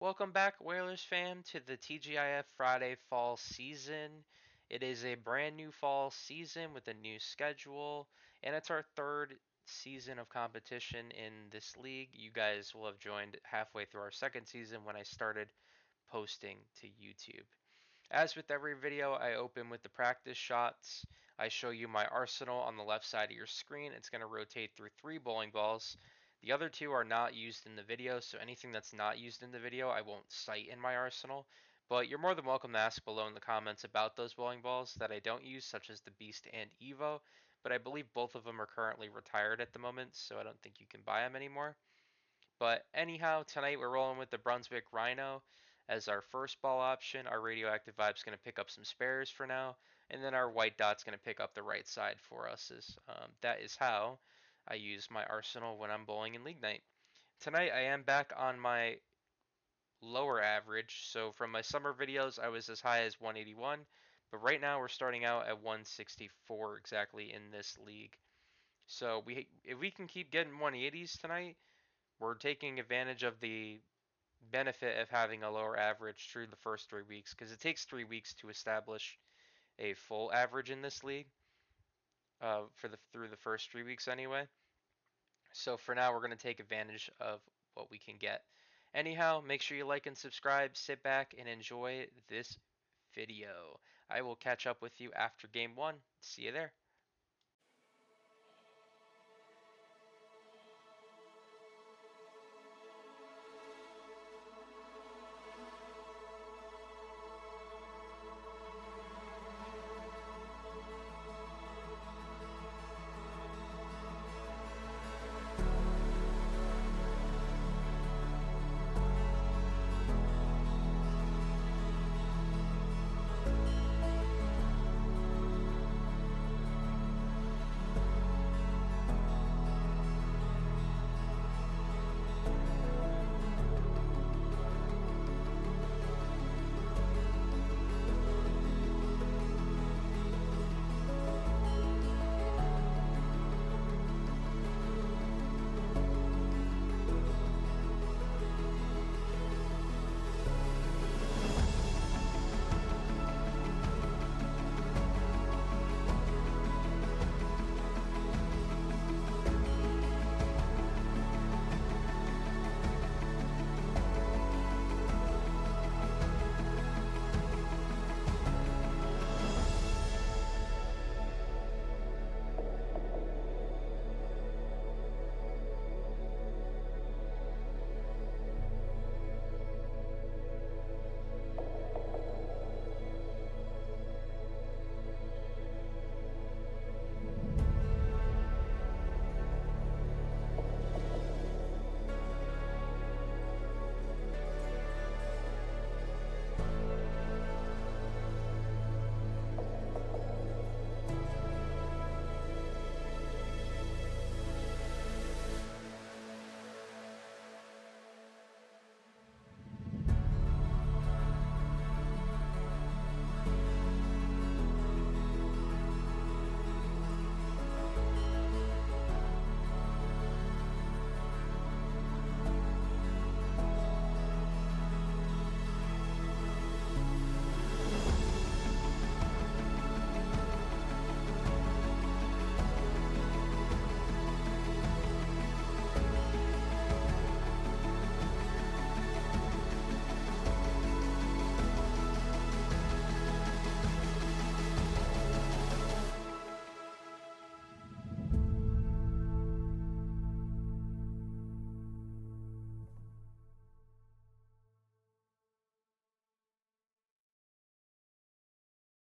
Welcome back, Whalers fam, to the TGIF Friday fall season. It is a brand new fall season with a new schedule, and it's our third season of competition in this league. You guys will have joined halfway through our second season when I started posting to YouTube. As with every video, I open with the practice shots. I show you my arsenal on the left side of your screen. It's going to rotate through 3 bowling balls. The other 2 are not used in the video, so anything that's not used in the video I won't cite in my arsenal. But you're more than welcome to ask below in the comments about those bowling balls that I don't use, such as the Beast and Evo. But I believe both of them are currently retired at the moment, so I don't think you can buy them anymore. But anyhow, tonight we're rolling with the Brunswick Rhino as our first ball option. Our Radioactive Vibe's going to pick up some spares for now, and then our White Dot's going to pick up the right side for us. That is how I use my arsenal when I'm bowling in League Night. Tonight I am back on my lower average, so from my summer videos I was as high as 181, but right now we're starting out at 164 exactly in this league. So if we can keep getting 180s tonight, we're taking advantage of the benefit of having a lower average through the first 3 weeks because it takes 3 weeks to establish a full average in this league through the first 3 weeks anyway. So for now, we're going to take advantage of what we can get. Anyhow, make sure you like and subscribe, sit back, and enjoy this video. I will catch up with you after game one. See you there.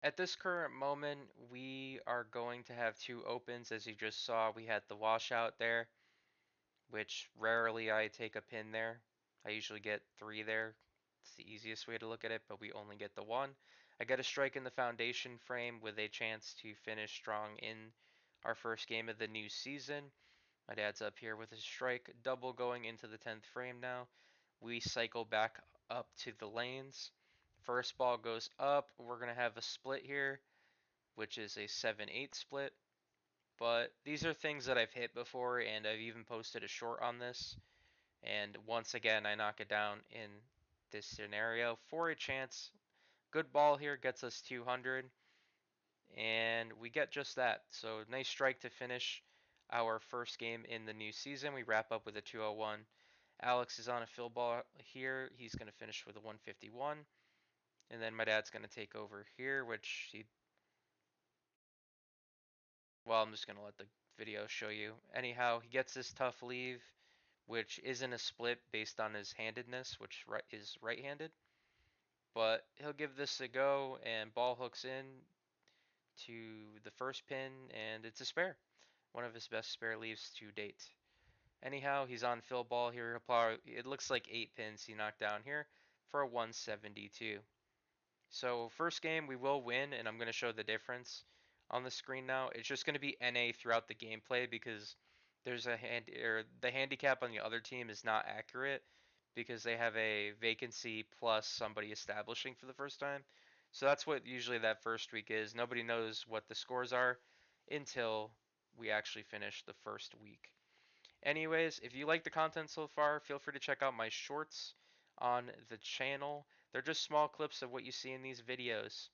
At this current moment, we are going to have 2 opens. As you just saw, we had the washout there, which rarely I take a pin there. I usually get 3 there. It's the easiest way to look at it, but we only get the 1. I get a strike in the foundation frame with a chance to finish strong in our first game of the new season. My dad's up here with a strike double going into the 10th frame now. We cycle back up to the lanes. First ball goes up. We're going to have a split here, which is a 7-8 split. But these are things that I've hit before, and I've even posted a short on this. And once again, I knock it down in this scenario for a chance. Good ball here gets us 200, and we get just that. So nice strike to finish our first game in the new season. We wrap up with a 201. Alex is on a fill ball here. He's going to finish with a 151. And then my dad's going to take over here, which he. Well, I'm just going to let the video show you. Anyhow, he gets this tough leave, which isn't a split based on his handedness, which is right-handed. But he'll give this a go, and ball hooks in to the first pin, and it's a spare. One of his best spare leaves to date. Anyhow, he's on fill ball here. It looks like 8 pins he knocked down here for a 172. So first game we will win, and I'm going to show the difference on the screen now. It's just going to be NA throughout the gameplay because there's the handicap on the other team is not accurate because they have a vacancy plus somebody establishing for the first time. So that's what usually that first week is. Nobody knows what the scores are until we actually finish the first week. Anyways, if you like the content so far, feel free to check out my shorts on the channel. They're just small clips of what you see in these videos.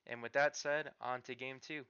And with that said, on to game 2.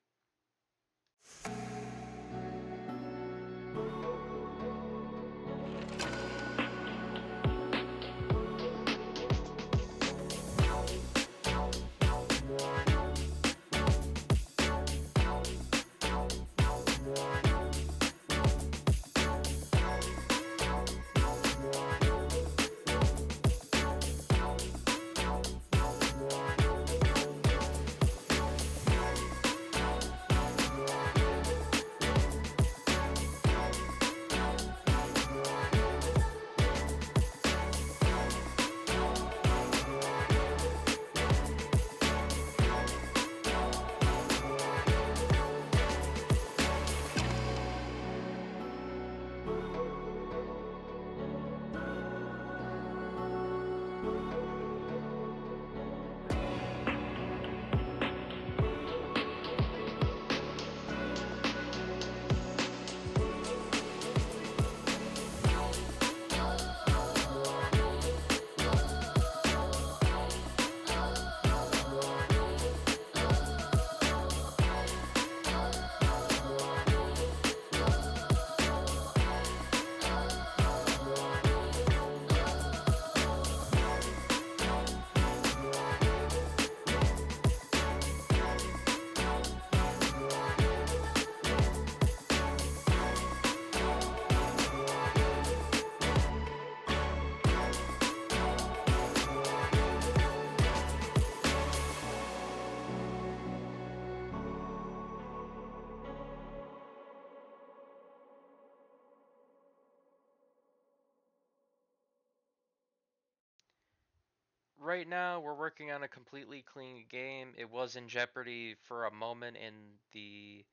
Right now, we're working on a completely clean game. It was in jeopardy for a moment in the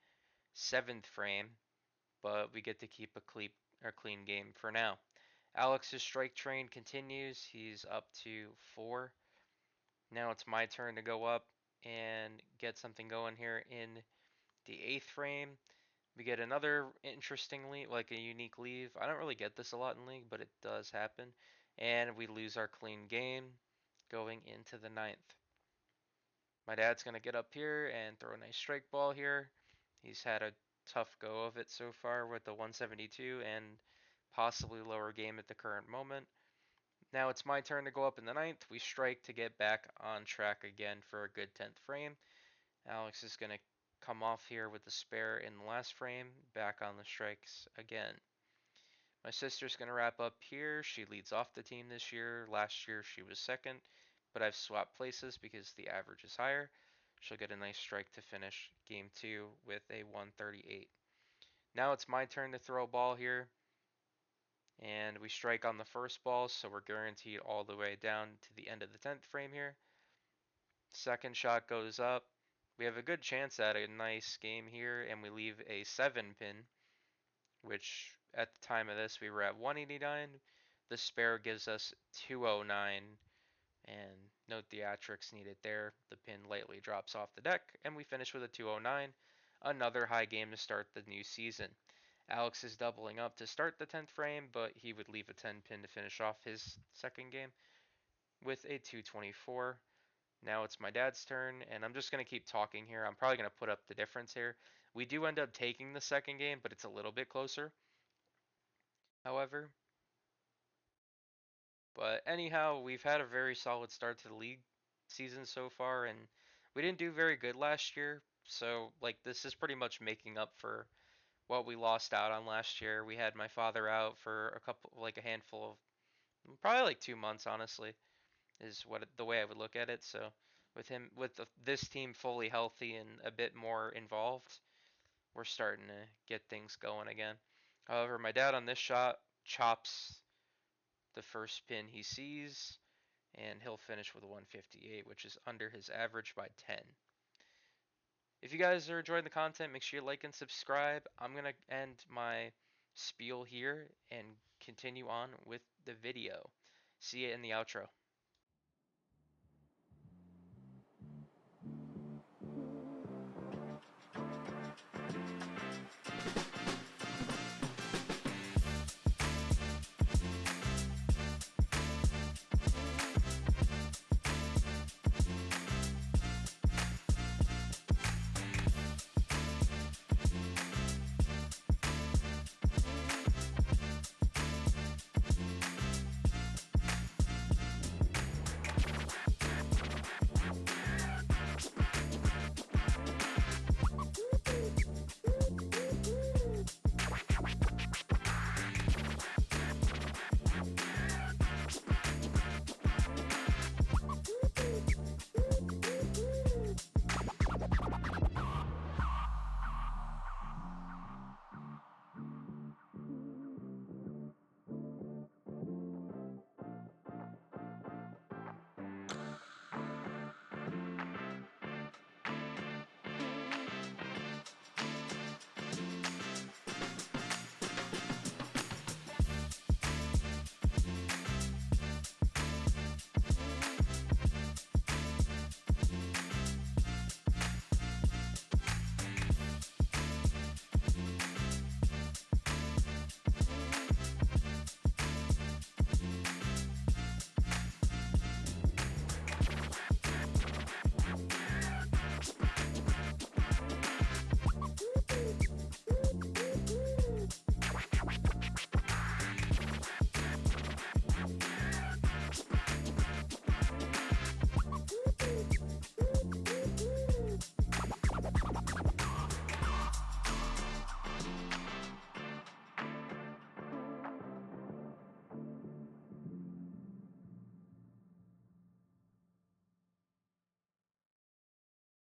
7th frame, but we get to keep a clean game for now. Alex's strike train continues. He's up to 4. Now it's my turn to go up and get something going here in the 8th frame. We get another interesting leave, like a unique leave. I don't really get this a lot in League, but it does happen. And we lose our clean game going into the 9th. My dad's going to get up here and throw a nice strike ball here. He's had a tough go of it so far with the 172 and possibly lower game at the current moment. Now it's my turn to go up in the 9th. We strike to get back on track again for a good 10th frame. Alex is going to come off here with the spare in the last frame, back on the strikes again. My sister's going to wrap up here. She leads off the team this year. Last year she was second, but I've swapped places because the average is higher. She'll get a nice strike to finish game 2 with a 138. Now it's my turn to throw a ball here. And we strike on the first ball, so we're guaranteed all the way down to the end of the 10th frame here. Second shot goes up. We have a good chance at a nice game here, and we leave a 7 pin, which at the time of this we were at 189. The spare gives us 209, and no theatrics needed there. The pin lightly drops off the deck, and we finish with a 209. Another high game to start the new season. Alex is doubling up to start the 10th frame, but he would leave a 10 pin to finish off his second game. with a 224. Now it's my dad's turn, and I'm just going to keep talking here. I'm probably going to put up the difference here. We do end up taking the second game, but it's a little bit closer, however. But anyhow, we've had a very solid start to the league season so far, and we didn't do very good last year. So, like, this is pretty much making up for what we lost out on last year. We had my father out for a handful of, probably like 2 months, honestly, is the way I would look at it. So, this team fully healthy and a bit more involved, we're starting to get things going again. However, my dad on this shot chops the first pin he sees, and he'll finish with a 158, which is under his average by 10. If you guys are enjoying the content, make sure you like and subscribe. I'm going to end my spiel here and continue on with the video. See you in the outro.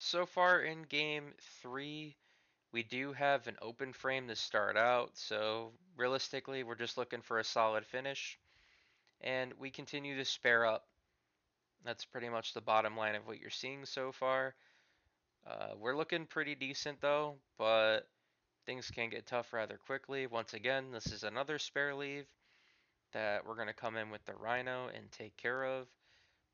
So far in game 3, we do have an open frame to start out, so realistically, we're just looking for a solid finish, and we continue to spare up. That's pretty much the bottom line of what you're seeing so far. We're looking pretty decent though, but things can get tough rather quickly. Once again, this is another spare leave that we're going to come in with the Rhino and take care of.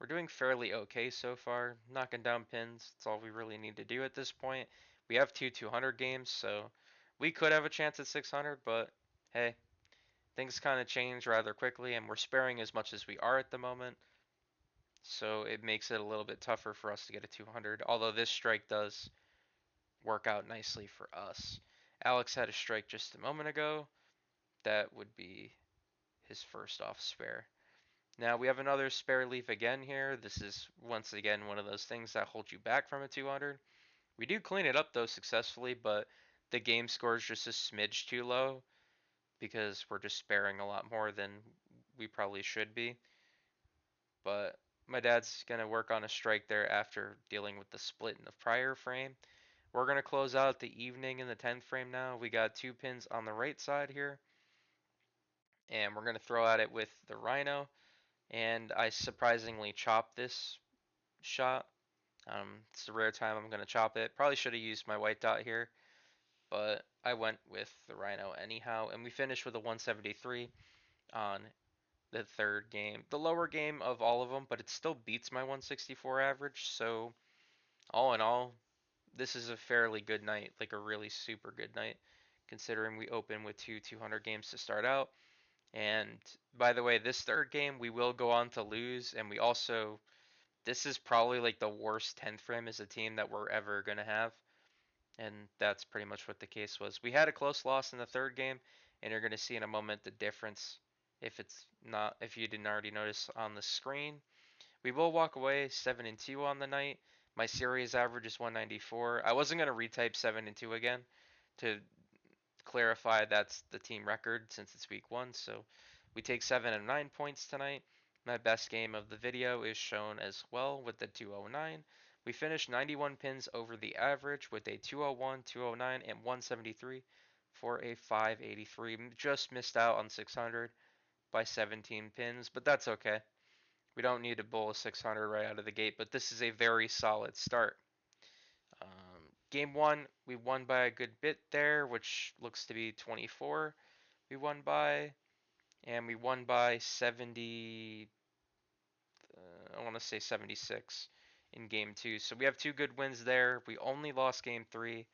We're doing fairly okay so far, knocking down pins. That's all we really need to do at this point. We have two 200 games, so we could have a chance at 600, but hey, things kind of change rather quickly, and we're sparing as much as we are at the moment. So it makes it a little bit tougher for us to get a 200, although this strike does work out nicely for us. Alex had a strike just a moment ago. That would be his first off spare. Now we have another spare leaf again here. This is once again one of those things that hold you back from a 200. We do clean it up though successfully, but the game score is just a smidge too low because we're just sparing a lot more than we probably should be. But my dad's going to work on a strike there after dealing with the split in the prior frame. We're going to close out the evening in the 10th frame now. We got two pins on the right side here. And we're going to throw at it with the Rhino. And I surprisingly chopped this shot. It's a rare time I'm going to chop it. Probably should have used my white dot here. But I went with the Rhino anyhow. And we finished with a 173 on the third game. The lower game of all of them, but it still beats my 164 average. So all in all, this is a fairly good night, like a really super good night, considering we open with two 200 games to start out, And by the way, this third game we will go on to lose, and we also this is probably like the worst 10th frame as a team that we're ever gonna have, and that's pretty much what the case was. We had a close loss in the third game, and you're gonna see in a moment the difference if you didn't already notice on the screen. We will walk away 7-2 on the night. My series average is 194. I wasn't gonna retype 7-2 again to clarify that's the team record since it's week one. So we take 7 of 9 points tonight. My best game of the video is shown as well with the 209. We finished 91 pins over the average with a 201, 209, and 173 for a 583. Just missed out on 600 by 17 pins, but that's okay. We don't need to bowl a 600 right out of the gate, but this is a very solid start. Game one, we won by a good bit there, which looks to be 24. We won by, and we won by 70. I want to say 76 in game two. So we have two good wins there. We only lost game three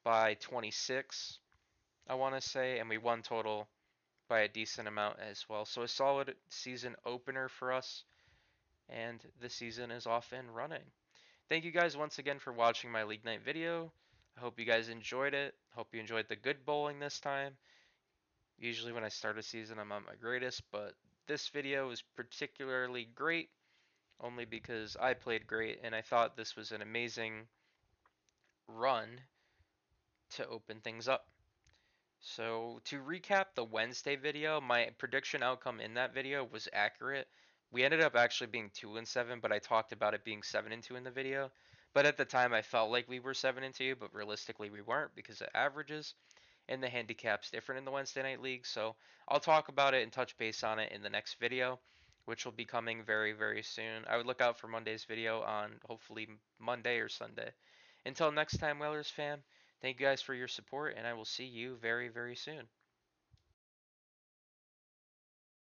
by 26, I want to say, and we won total by a decent amount as well. So a solid season opener for us, and the season is off and running. Thank you guys once again for watching my League Night video. I hope you guys enjoyed it. Hope you enjoyed the good bowling this time. Usually when I start a season, I'm at my greatest, but this video is particularly great only because I played great and I thought this was an amazing run to open things up. So to recap the Wednesday video, my prediction outcome in that video was accurate. We ended up actually being 2-7, but I talked about it being 7-2 in the video. But at the time, I felt like we were 7-2, but realistically, we weren't because of averages and the handicap's different in the Wednesday Night League. So I'll talk about it and touch base on it in the next video, which will be coming very, very soon. I would look out for Monday's video on hopefully Monday or Sunday. Until next time, Whalers fam, thank you guys for your support, and I will see you very, very soon.